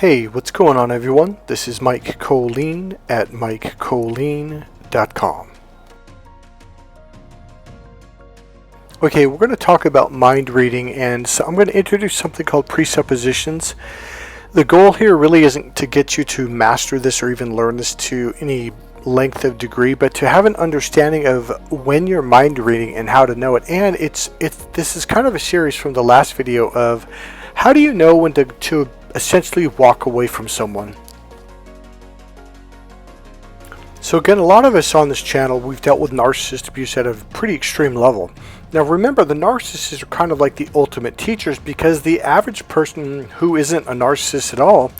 Hey, what's going on everyone? This is Mike Kollin at MikeKollin.com. Okay, we're going to talk about mind reading, and so I'm going to introduce something called presuppositions. The goal here really isn't to get you to master this or even learn this to any length of degree, but to have an understanding of when you're mind reading and how to know it. And this is kind of a series from the last video of how do you know when to essentially walk away from someone. So again, a lot of us on this channel, we've dealt with narcissist abuse at a pretty extreme level. Now remember, the narcissists are kind of like the ultimate teachers, because the average person who isn't a narcissist at all,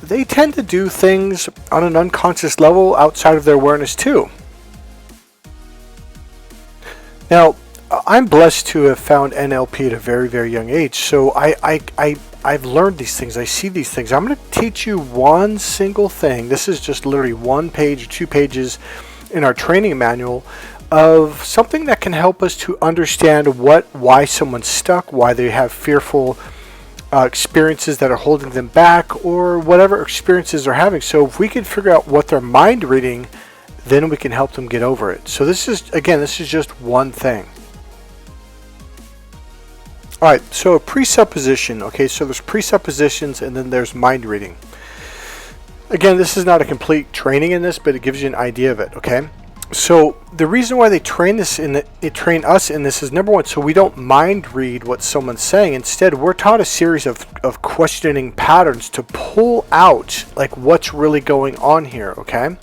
they tend to do things on an unconscious level outside of their awareness too. Now, I'm blessed to have found NLP at a very, very young age, so I've learned these things. I see these things. I'm going to teach you one single thing. This is just literally 1 page or 2 pages in our training manual of something that can help us to understand why someone's stuck, why they have fearful experiences that are holding them back, or whatever experiences they're having. So if we can figure out what they're mind reading, then we can help them get over it. So this is just one thing. Alright, so a presupposition. Okay, so there's presuppositions and then there's mind reading. Again, this is not a complete training in this, but it gives you an idea of it, okay? So the reason why they train us in this is, number one, so we don't mind read what someone's saying. Instead, we're taught a series of questioning patterns to pull out like what's really going on here, okay?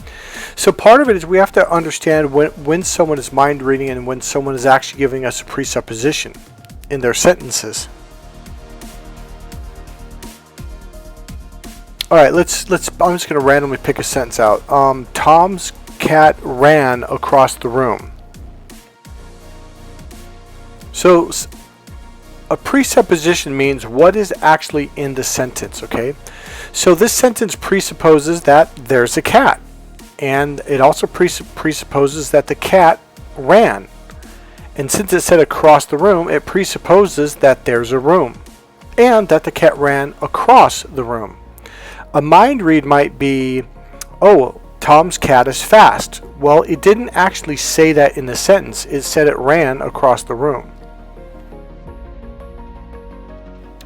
So part of it is we have to understand when someone is mind reading and when someone is actually giving us a presupposition in their sentences. All right, I'm just going to randomly pick a sentence out. Tom's cat ran across the room. So a presupposition means what is actually in the sentence, okay? So this sentence presupposes that there's a cat, and it also presupposes that the cat ran. And since it said across the room, it presupposes that there's a room and that the cat ran across the room. A mind read might be, oh, Tom's cat is fast. Well, it didn't actually say that in the sentence. It said it ran across the room.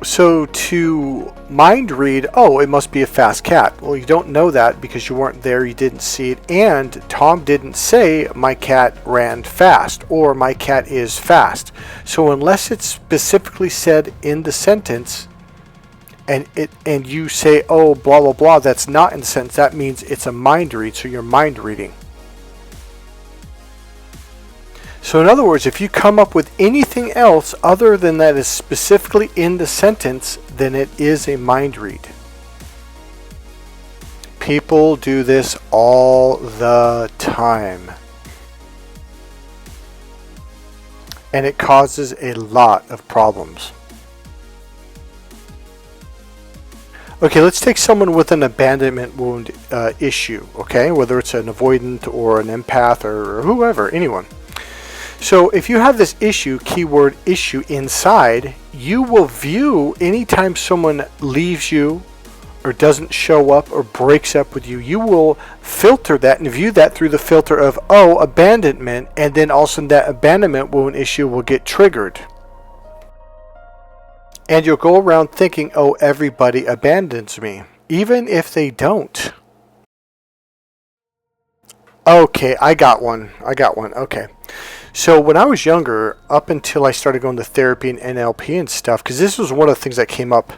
So to mind read, oh, it must be a fast cat. Well, you don't know that because you weren't there, you didn't see it, and Tom didn't say my cat ran fast or my cat is fast. So unless it's specifically said in the sentence and you say, oh, blah blah blah, that's not in the sentence, that means it's a mind read, so you're mind reading. So in other words, if you come up with anything else other than that is specifically in the sentence, then it is a mind read. People do this all the time. And it causes a lot of problems. Okay, let's take someone with an abandonment wound issue, okay? Whether it's an avoidant or an empath or whoever, anyone. So if you have this issue, keyword issue, inside, you will view anytime someone leaves you or doesn't show up or breaks up with you, you will filter that and view that through the filter of, oh, abandonment, and then also that abandonment wound issue will get triggered. And you'll go around thinking, oh, everybody abandons me, even if they don't. Okay, I got one. Okay. So when I was younger, up until I started going to therapy and NLP and stuff, because this was one of the things that came up,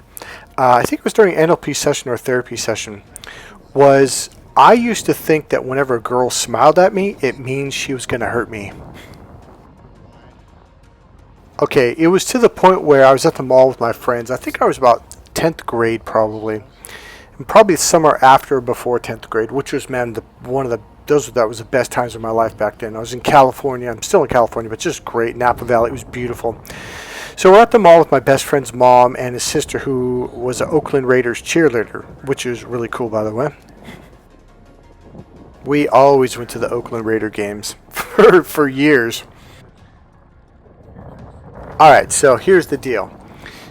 I think it was during an NLP session or a therapy session, was I used to think that whenever a girl smiled at me, it means she was going to hurt me. Okay, it was to the point where I was at the mall with my friends. I think I was about 10th grade probably. And probably summer after or before 10th grade, which was, man, that was the best times of my life back then. I was in California. I'm still in California, but just great. Napa Valley. It was beautiful. So we're at the mall with my best friend's mom and his sister, who was an Oakland Raiders cheerleader, which is really cool, by the way. We always went to the Oakland Raider games for years. All right, so here's the deal.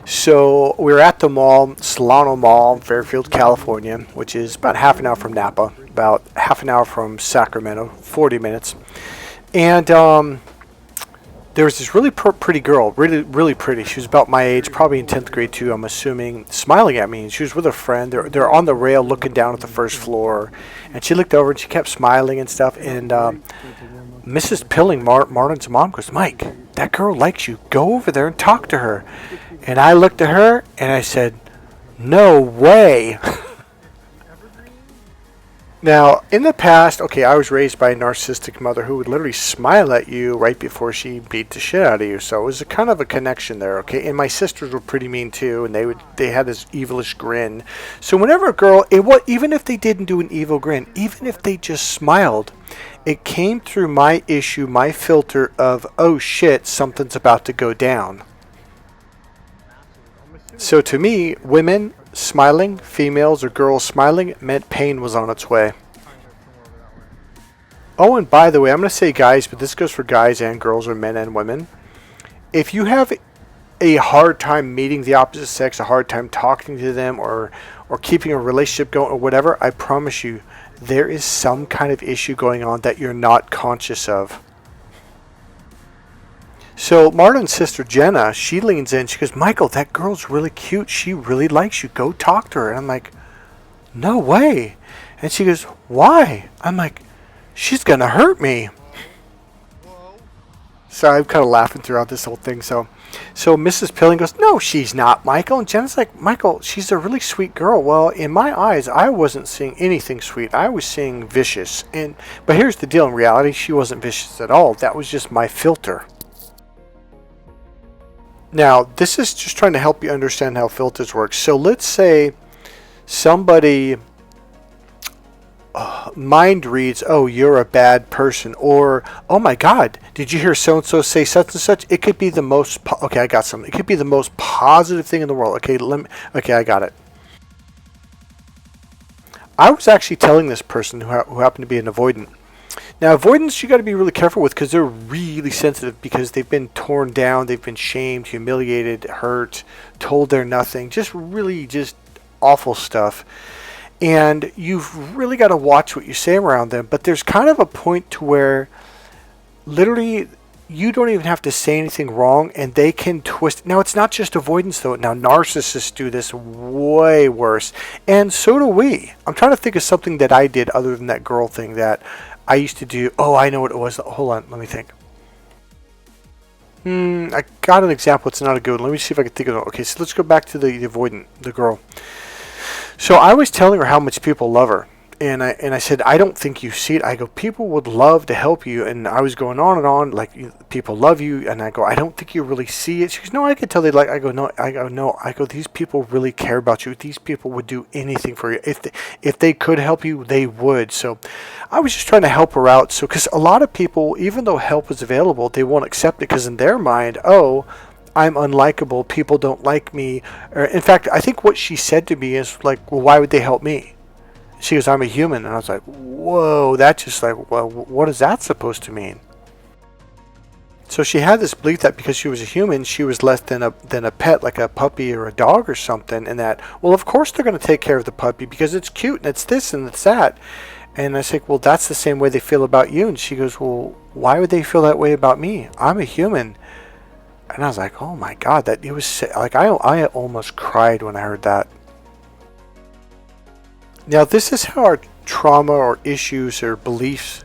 So we were at the mall, Solano Mall, Fairfield, California, which is about half an hour from Napa, about half an hour from Sacramento, 40 minutes. And there was this really pretty girl, really, really pretty. She was about my age, probably in 10th grade too, I'm assuming, smiling at me. And she was with a friend. They're on the rail looking down at the first floor. And she looked over and she kept smiling and stuff. And Mrs. Pilling, Marlon's mom, goes, Mike, that girl likes you. Go over there and talk to her. And I looked at her and I said, no way. Now, in the past, okay, I was raised by a narcissistic mother who would literally smile at you right before she beat the shit out of you. So it was a kind of a connection there, okay? And my sisters were pretty mean too, and they had this evilish grin. So whenever a girl, even if they didn't do an evil grin, even if they just smiled, it came through my issue, my filter of, oh shit, something's about to go down. So to me, women smiling, females or girls smiling, meant pain was on its way. Oh, and by the way, I'm going to say guys, but this goes for guys and girls or men and women. If you have a hard time meeting the opposite sex, a hard time talking to them or keeping a relationship going or whatever, I promise you, there is some kind of issue going on that you're not conscious of. So Marlon's sister Jenna, she leans in, she goes, Michael, that girl's really cute. She really likes you. Go talk to her. And I'm like, no way. And she goes, why? I'm like, she's going to hurt me. So I'm kind of laughing throughout this whole thing. So Mrs. Pilling goes, no, she's not, Michael. And Jenna's like, Michael, she's a really sweet girl. Well, in my eyes, I wasn't seeing anything sweet. I was seeing vicious. But here's the deal. In reality, she wasn't vicious at all. That was just my filter. Now, this is just trying to help you understand how filters work. So let's say somebody mind reads, oh, you're a bad person, or, oh my God, did you hear so-and-so say such and such? It could be the most, okay, I got something. It could be the most positive thing in the world. Okay, I got it. I was actually telling this person who happened to be an avoidant. Now, avoidants, you got to be really careful with because they're really sensitive because they've been torn down, they've been shamed, humiliated, hurt, told they're nothing, just awful stuff. And you've really got to watch what you say around them. But there's kind of a point to where literally you don't even have to say anything wrong and they can twist. Now, it's not just avoidance, though. Now, narcissists do this way worse. And so do we. I'm trying to think of something that I did other than that girl thing that I used to do. Oh, I know what it was. Hold on. Let me think. I got an example. It's not a good one. Let me see if I can think of it. Okay, so let's go back to the avoidant, the girl. So I was telling her how much people love her. And I said, I don't think you see it. I go, people would love to help you. And I was going on and on, like, people love you. And I go, I don't think you really see it. She goes, no, I could tell they like. I go, no. I go, these people really care about you. These people would do anything for you. If they could help you, they would. So I was just trying to help her out. So, because a lot of people, even though help is available, they won't accept it because in their mind, oh, I'm unlikable. People don't like me. Or, in fact, I think what she said to me is like, well, why would they help me? She goes, I'm a human. And I was like, whoa, that's just like, well, what is that supposed to mean? So she had this belief that because she was a human, she was less than a pet, like a puppy or a dog or something. And that, well, of course they're going to take care of the puppy because it's cute and it's this and it's that. And I said, well, that's the same way they feel about you. And she goes, well, why would they feel that way about me? I'm a human. And I was like, oh my God, that it was like, I almost cried when I heard that. Now, this is how our trauma or issues or beliefs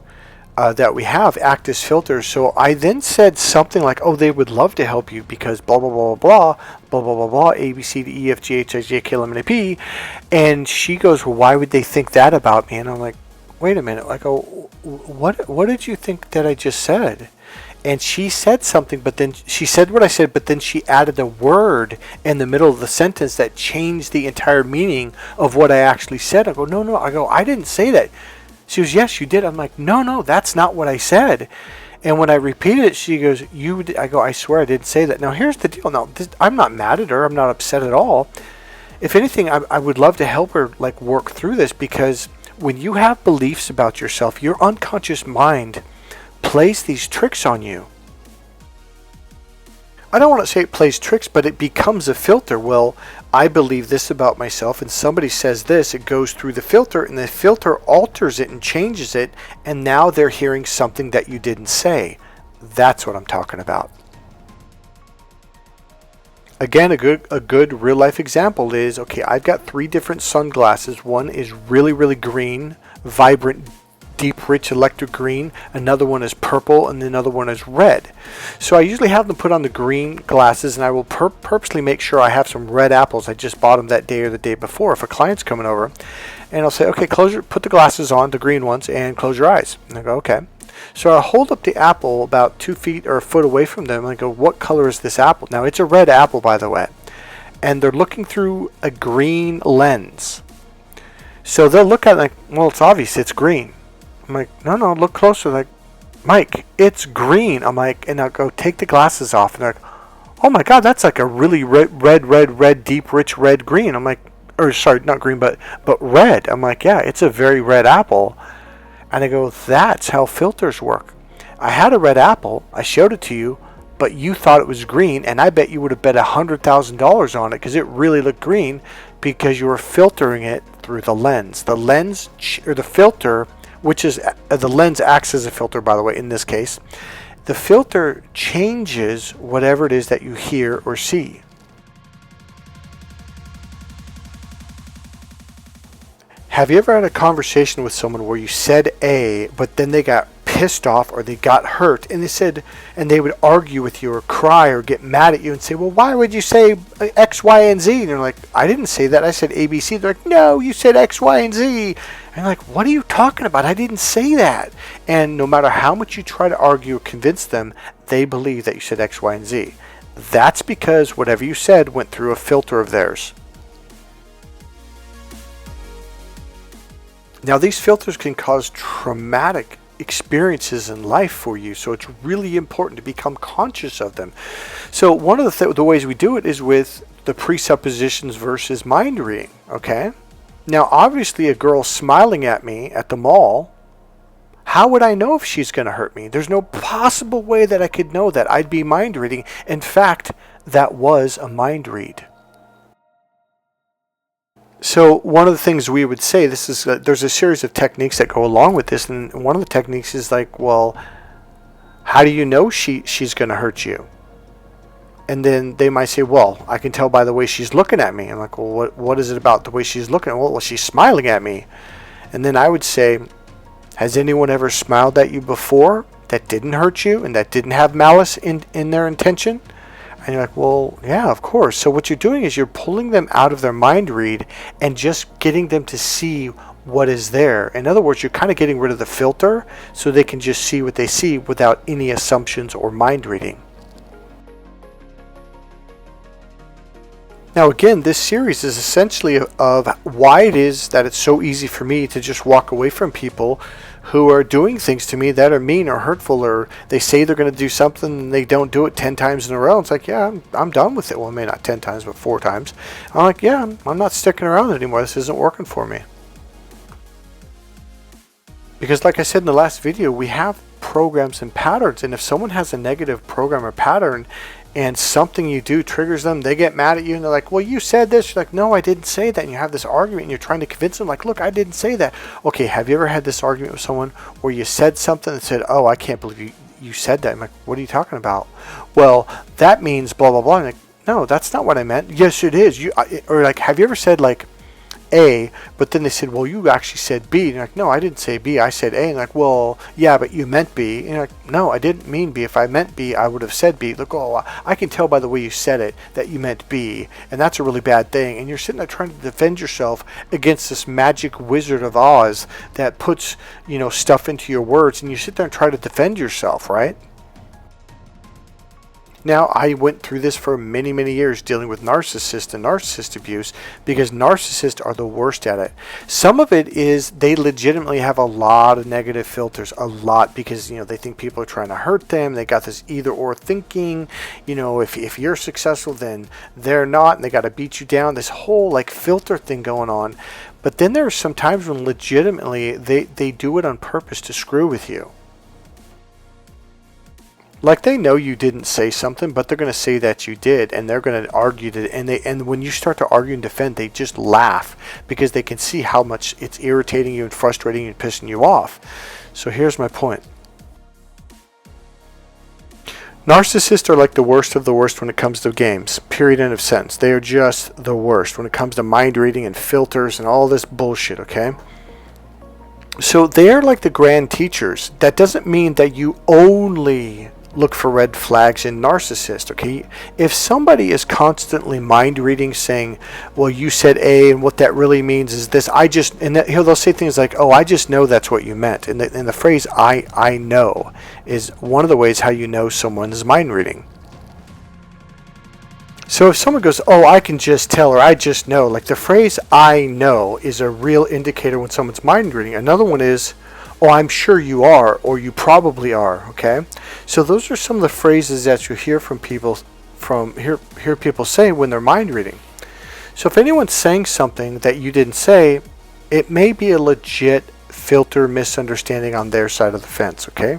that we have act as filters. So I then said something like, oh, they would love to help you because blah, blah, blah, blah, blah, blah, blah, blah, A, B, C, D, E, F, G, H, I, J, K, L, M, N, O, P. And she goes, well, why would they think that about me? And I'm like, wait a minute. I go, what did you think that I just said? And she said something, but then she said what I said, but then she added a word in the middle of the sentence that changed the entire meaning of what I actually said. I go, no. I go, I didn't say that. She goes, yes, you did. I'm like, no, that's not what I said. And when I repeated it, she goes, you did. I go, I swear I didn't say that. Now, here's the deal. Now, I'm not mad at her. I'm not upset at all. If anything, I would love to help her like work through this because when you have beliefs about yourself, your unconscious mind plays these tricks on you. I don't want to say it plays tricks, but it becomes a filter. Well, I believe this about myself, and somebody says this, it goes through the filter, and the filter alters it and changes it, and now they're hearing something that you didn't say. That's what I'm talking about. Again, a good real life example is, okay, I've got 3 different sunglasses. One is really, really green, vibrant, deep, rich electric green. Another one is purple, and another one is red. So I usually have them put on the green glasses, and I will purposely make sure I have some red apples. I just bought them that day or the day before if a client's coming over. And I'll say, okay, put the glasses on, the green ones, and close your eyes. And I go, okay. So I hold up the apple about 2 feet or a foot away from them, and I go, what color is this apple? Now, it's a red apple, by the way. And they're looking through a green lens. So they'll look at it like, well, it's obvious, it's green. I'm like, no, look closer. Like, Mike, it's green. I'm like, and I'll go, take the glasses off. And they're like, oh my God, that's like a really red, deep, rich red green. I'm like, or sorry, not green, but red. I'm like, yeah, it's a very red apple. And I go, that's how filters work. I had a red apple. I showed it to you, but you thought it was green, and I bet you would have bet $100,000 on it because it really looked green because you were filtering it through the lens. The lens or the filter, which is the lens acts as a filter, by the way, in this case. The filter changes whatever it is that you hear or see. Have you ever had a conversation with someone where you said A, but then they got pissed off or they got hurt, and they would argue with you or cry or get mad at you and say, well, why would you say X, Y, and Z? And you're like, I didn't say that. I said A, B, C. They're like, no, you said X, Y, and Z. And you're like, what are you talking about? I didn't say that. And no matter how much you try to argue or convince them, they believe that you said X, Y, and Z. That's because whatever you said went through a filter of theirs. Now, these filters can cause traumatic experiences in life for you, so it's really important to become conscious of them. So one of the ways we do it is with the presuppositions versus mind reading, okay? Now, obviously, a girl smiling at me at the mall, how would I know if she's going to hurt me? There's no possible way that I could know that. I'd be mind reading. In fact, that was a mind read. So one of the things we would say, there's a series of techniques that go along with this, and one of the techniques is like, well, how do you know she's going to hurt you? And then they might say, well, I can tell by the way she's looking at me. I'm like, well, what is it about the way she's looking? Well, she's smiling at me. And then I would say, has anyone ever smiled at you before that didn't hurt you and that didn't have malice in their intention? And you're like, well, yeah, of course. So what you're doing is you're pulling them out of their mind read and just getting them to see what is there. In other words, you're kind of getting rid of the filter so they can just see what they see without any assumptions or mind reading. Now, again, this series is essentially of why it is that it's so easy for me to just walk away from people who are doing things to me that are mean or hurtful, or they say they're going to do something and they don't do it 10 times in a row. It's like, yeah, I'm done with it. Well, maybe not 10 times, but 4 times. I'm like, yeah, I'm not sticking around anymore. This isn't working for me. Because like I said in the last video, we have programs and patterns, and if someone has a negative program or pattern and something you do triggers them, they get mad at you and they're like, well, you said this. You're like, no, I didn't say that. And you have this argument and you're trying to convince them, like, look, I didn't say that. Okay, have you ever had this argument with someone where you said something and said, oh, I can't believe you said that? I'm like, what are you talking about? Well, that means blah, blah, blah. I'm like, no, that's not what I meant. Yes, it is. Or like, have you ever said like A, but then they said, well, you actually said B. And you're like, no, I didn't say B, I said A. And like, well, yeah, but you meant B. And you're like, no, I didn't mean B. If I meant B, I would have said B. Look, oh, I can tell by the way you said it that you meant B, and that's a really bad thing. And you're sitting there trying to defend yourself against this magic Wizard of Oz that puts, stuff into your words, and you sit there and try to defend yourself, right? Now, I went through this for many, many years dealing with narcissists and narcissist abuse because narcissists are the worst at it. Some of it is they legitimately have a lot of negative filters, a lot, because, they think people are trying to hurt them. They got this either or thinking, if you're successful, then they're not, and they got to beat you down. This whole filter thing going on. But then there are some times when legitimately they do it on purpose to screw with you. Like they know you didn't say something, but they're going to say that you did, and they're going to argue that. And when you start to argue and defend, they just laugh because they can see how much it's irritating you and frustrating you and pissing you off. So here's my point. Narcissists are like the worst of the worst when it comes to games. Period. End of sentence. They are just the worst when it comes to mind reading and filters and all this bullshit, okay? So they are like the grand teachers. That doesn't mean that you only look for red flags in narcissists, okay? If somebody is constantly mind reading, saying, well, you said A, and what that really means is this, and they'll say things like, oh, I just know that's what you meant. And the phrase I know is one of the ways how you know someone is mind reading. So if someone goes, oh, I can just tell, or I just know, like the phrase I know is a real indicator when someone's mind reading. Another one is, oh, I'm sure you are, or you probably are, okay? So those are some of the phrases that you hear from people, hear people say when they're mind reading. So if anyone's saying something that you didn't say, it may be a legit filter misunderstanding on their side of the fence, okay?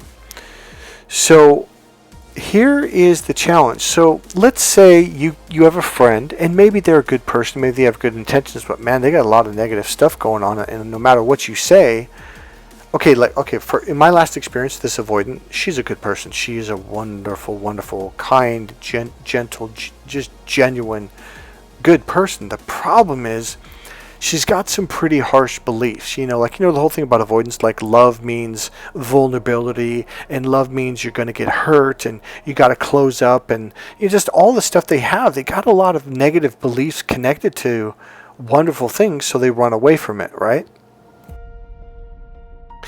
So here is the challenge. So let's say you have a friend, and maybe they're a good person, maybe they have good intentions, but man, they got a lot of negative stuff going on, and no matter what you say, for in my last experience, this avoidant, she's a good person. She is a wonderful, wonderful, kind, gentle, just genuine, good person. The problem is, she's got some pretty harsh beliefs. The whole thing about avoidance, like love means vulnerability, and love means you're going to get hurt, and you got to close up, and just all the stuff they have. They got a lot of negative beliefs connected to wonderful things, so they run away from it, right?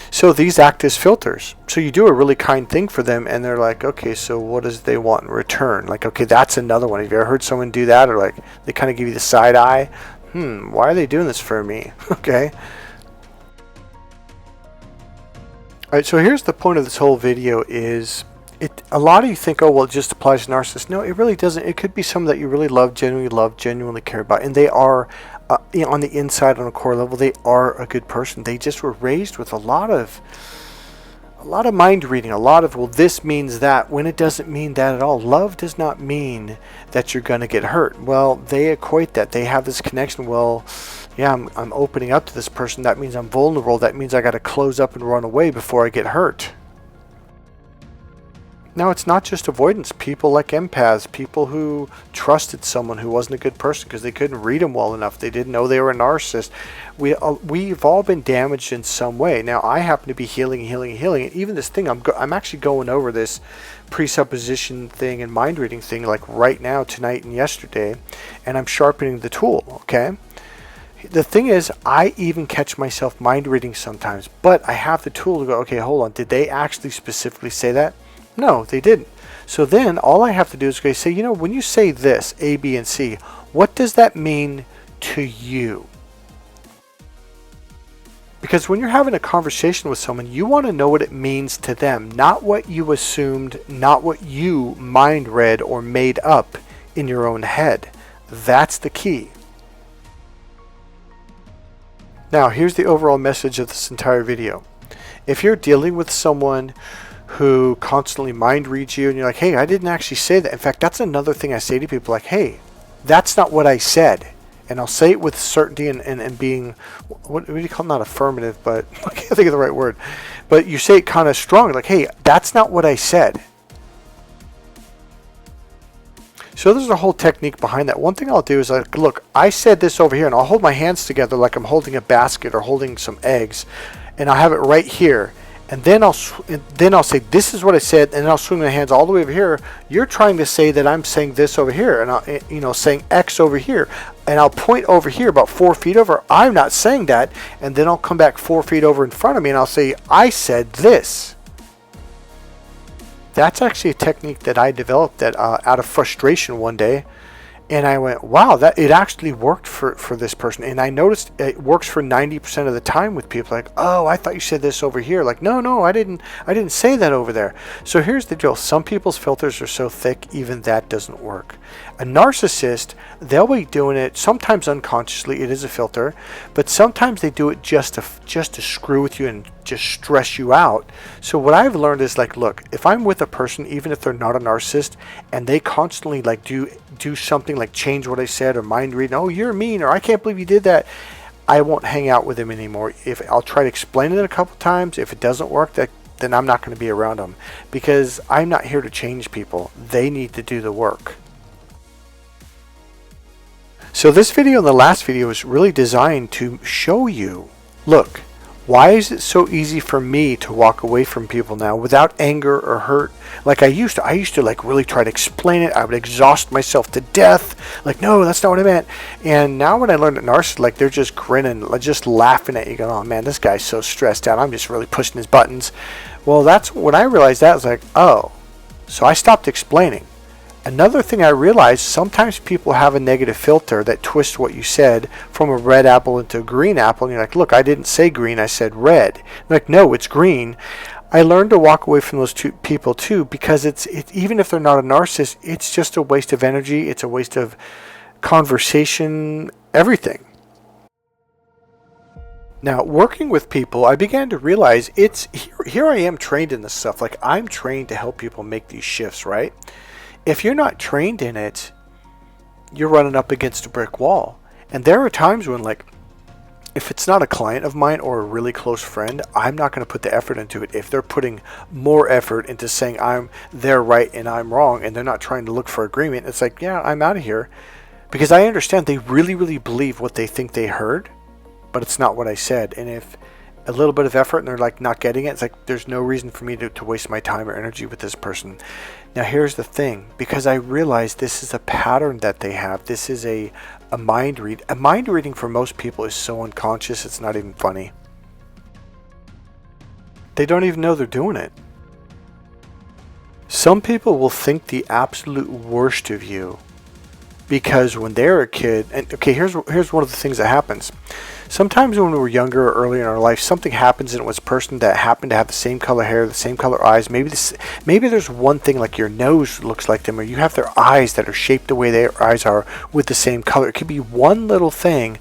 So these act as filters. So you do a really kind thing for them, and they're like, okay, so what does they want in return? Like, okay, that's another one. Have you ever heard someone do that? Or like, they kind of give you the side eye. Why are they doing this for me? Okay. Alright, so here's the point of this whole video is, a lot of you think, oh, well, it just applies to narcissists. No, it really doesn't. It could be someone that you really love, genuinely care about, and they are, on the inside, on a core level, they are a good person. They just were raised with a lot of mind reading, a lot of, well, this means that, when it doesn't mean that at all. Love does not mean that you're going to get hurt. Well, they equate that. They have this connection. Well, yeah, I'm opening up to this person. That means I'm vulnerable. That means I got to close up and run away before I get hurt. Now, it's not just avoidance. People like empaths, people who trusted someone who wasn't a good person because they couldn't read them well enough. They didn't know they were a narcissist. We've all been damaged in some way. Now, I happen to be healing. And even this thing, I'm actually going over this presupposition thing and mind reading thing like right now, tonight, and yesterday, and I'm sharpening the tool, okay? The thing is, I even catch myself mind reading sometimes, but I have the tool to go, okay, hold on. Did they actually specifically say that? No, they didn't. So then all I have to do is say, when you say this, A, B, and C, what does that mean to you? Because when you're having a conversation with someone, you want to know what it means to them, not what you assumed, not what you mind read or made up in your own head. That's the key. Now, here's the overall message of this entire video. If you're dealing with someone who constantly mind reads you, and you're like, hey, I didn't actually say that. In fact, that's another thing I say to people, like, hey, that's not what I said. And I'll say it with certainty and being, what do you call it? Not affirmative, but I can't think of the right word. But you say it kind of strong, like, hey, that's not what I said. So there's a whole technique behind that. One thing I'll do is, like, look, I said this over here, and I'll hold my hands together like I'm holding a basket or holding some eggs, and I'll have it right here. And then I'll say, this is what I said, and then I'll swing my hands all the way over here. You're trying to say that I'm saying this over here, and I'll, saying X over here, and I'll point over here about 4 feet over. I'm not saying that, and then I'll come back 4 feet over in front of me, and I'll say, I said this. That's actually a technique that I developed out of frustration one day, And I went, wow, that it actually worked for this person. And I noticed it works for 90% of the time with people. Like, oh, I thought you said this over here. Like, no, I didn't say that over there. So here's the deal. Some people's filters are so thick, even that doesn't work. A narcissist, they'll be doing it sometimes unconsciously. It is a filter, but sometimes they do it just to screw with you and just stress you out. So what I've learned is, like, look, if I'm with a person, even if they're not a narcissist, and they constantly like do something like change what I said or mind reading, oh, you're mean, or I can't believe you did that, I won't hang out with them anymore. If I'll try to explain it a couple times, if it doesn't work, then I'm not going to be around them, because I'm not here to change people. They need to do the work. So this video and the last video is really designed to show you, look, why is it so easy for me to walk away from people now without anger or hurt? Like I used to like really try to explain it. I would exhaust myself to death. Like, no, that's not what I meant. And now when I learned that narcissists, like, they're just grinning, just laughing at you, going, oh man, this guy's so stressed out. I'm just really pushing his buttons. Well, that's when I realized that. I was like, oh, so I stopped explaining. Another thing I realized, sometimes people have a negative filter that twists what you said from a red apple into a green apple. And you're like, look, I didn't say green, I said red. I'm like, no, it's green. I learned to walk away from those two people too, because it's even if they're not a narcissist, it's just a waste of energy. It's a waste of conversation, everything. Now, working with people, I began to realize here I am trained in this stuff. Like, I'm trained to help people make these shifts, right? If you're not trained in it, you're running up against a brick wall. And there are times when, like, if it's not a client of mine or a really close friend, I'm not going to put the effort into it. If they're putting more effort into saying they're right and I'm wrong, and they're not trying to look for agreement, it's like, yeah, I'm out of here. Because I understand they really, really believe what they think they heard, but it's not what I said. And if a little bit of effort and they're like not getting it, it's like there's no reason for me to waste my time or energy with this person. Now here's the thing, because I realize this is a pattern that they have. This is a mind read. A mind reading for most people is so unconscious, it's not even funny. They don't even know they're doing it. Some people will think the absolute worst of you because when they're a kid, and okay, here's one of the things that happens. Sometimes when we were younger or early in our life, something happens and it was a person that happened to have the same color hair, the same color eyes. Maybe there's one thing, like your nose looks like them, or you have their eyes that are shaped the way their eyes are with the same color. It could be one little thing,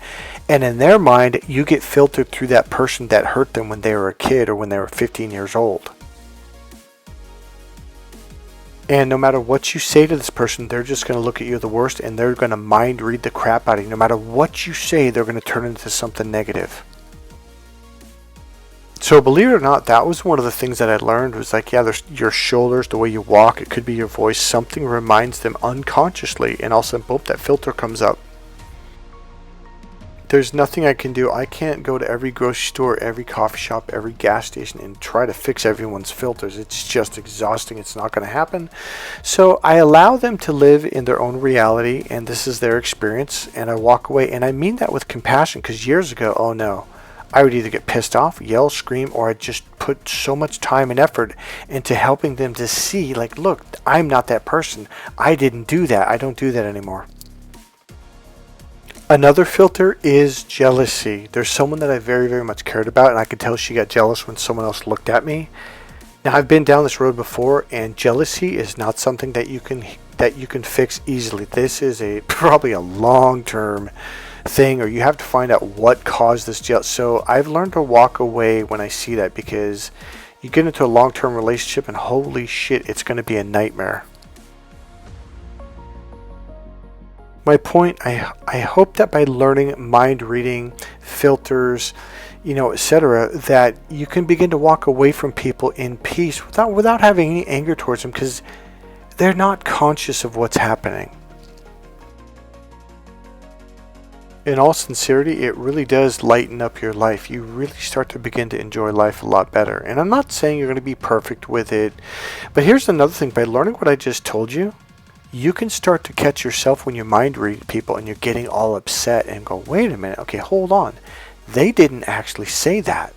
and in their mind, you get filtered through that person that hurt them when they were a kid or when they were 15 years old. And no matter what you say to this person, they're just going to look at you the worst, and they're going to mind read the crap out of you. No matter what you say, they're going to turn into something negative. So believe it or not, that was one of the things that I learned was like, yeah, there's your shoulders, the way you walk, it could be your voice. Something reminds them unconsciously, and all of a sudden, boom, that filter comes up. There's nothing I can do. I can't go to every grocery store, every coffee shop, every gas station and try to fix everyone's filters. It's just exhausting. It's not going to happen. So I allow them to live in their own reality, and this is their experience, and I walk away. And I mean that with compassion, because years ago, oh no, I would either get pissed off, yell, scream, or I'd just put so much time and effort into helping them to see, like, look, I'm not that person. I didn't do that. I don't do that anymore. Another filter is jealousy. There's someone that I very, very much cared about, and I could tell she got jealous when someone else looked at me. Now, I've been down this road before, and jealousy is not something that you can fix easily. This is probably a long-term thing, or you have to find out what caused this jealousy. So I've learned to walk away when I see that, because you get into a long-term relationship, and holy shit, it's going to be a nightmare. My point, I hope that by learning mind reading, filters, etc., that you can begin to walk away from people in peace without having any anger towards them, because they're not conscious of what's happening. In all sincerity, it really does lighten up your life. You really start to begin to enjoy life a lot better. And I'm not saying you're going to be perfect with it, but here's another thing. By learning what I just told you, you can start to catch yourself when you mind read people and you're getting all upset and go, wait a minute, okay, hold on. They didn't actually say that.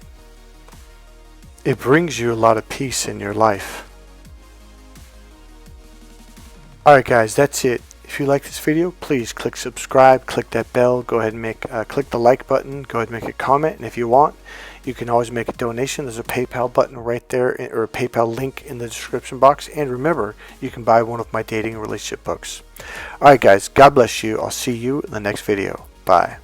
It brings you a lot of peace in your life. Alright guys, that's it. If you like this video, please click subscribe, click that bell, go ahead and click the like button, go ahead and make a comment, and if you want, you can always make a donation. There's a PayPal button right there, or a PayPal link in the description box. And remember, you can buy one of my dating and relationship books. Alright guys, God bless you. I'll see you in the next video. Bye.